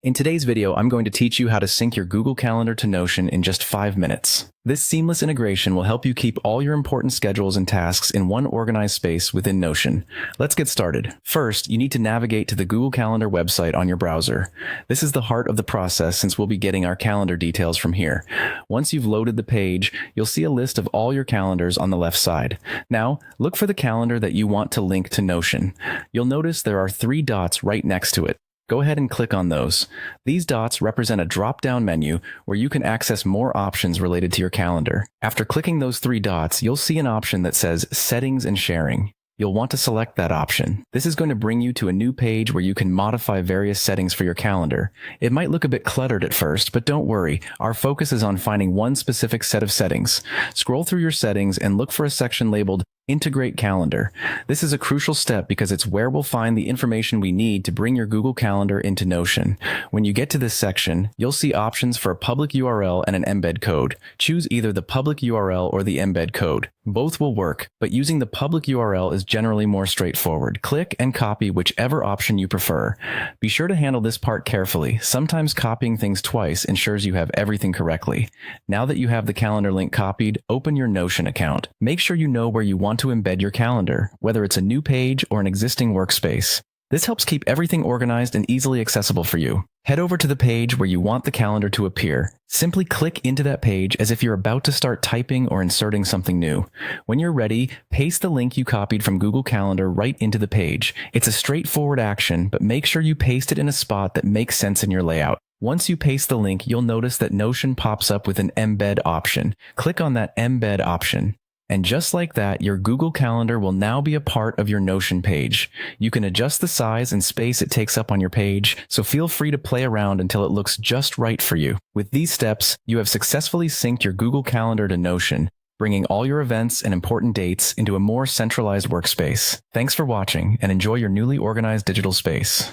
In today's video, I'm going to teach you how to sync your Google Calendar to Notion in just 5 minutes. This seamless integration will help you keep all your important schedules and tasks in one organized space within Notion. Let's get started. First, you need to navigate to the Google Calendar website on your browser. This is the heart of the process since we'll be getting our calendar details from here. Once you've loaded the page, you'll see a list of all your calendars on the left side. Now, look for the calendar that you want to link to Notion. You'll notice there are 3 dots right next to it. Go ahead and click on those. These dots represent a drop-down menu where you can access more options related to your calendar. After clicking those 3 dots, you'll see an option that says Settings and Sharing. You'll want to select that option. This is going to bring you to a new page where you can modify various settings for your calendar. It might look a bit cluttered at first, but don't worry. Our focus is on finding one specific set of settings. Scroll through your settings and look for a section labeled Integrate Calendar. This is a crucial step because it's where we'll find the information we need to bring your Google Calendar into Notion. When you get to this section, you'll see options for a public URL and an embed code. Choose either the public URL or the embed code. Both will work, but using the public URL is generally more straightforward. Click and copy whichever option you prefer. Be sure to handle this part carefully. Sometimes copying things twice ensures you have everything correctly. Now that you have the calendar link copied, open your Notion account. Make sure you know where you want to embed your calendar, whether it's a new page or an existing workspace. This helps keep everything organized and easily accessible for you. Head over to the page where you want the calendar to appear. Simply click into that page as if you're about to start typing or inserting something new. When you're ready, paste the link you copied from Google Calendar right into the page. It's a straightforward action, but make sure you paste it in a spot that makes sense in your layout. Once you paste the link, you'll notice that Notion pops up with an embed option. Click on that embed option. And just like that, your Google Calendar will now be a part of your Notion page. You can adjust the size and space it takes up on your page, so feel free to play around until it looks just right for you. With these steps, you have successfully synced your Google Calendar to Notion, bringing all your events and important dates into a more centralized workspace. Thanks for watching, and enjoy your newly organized digital space.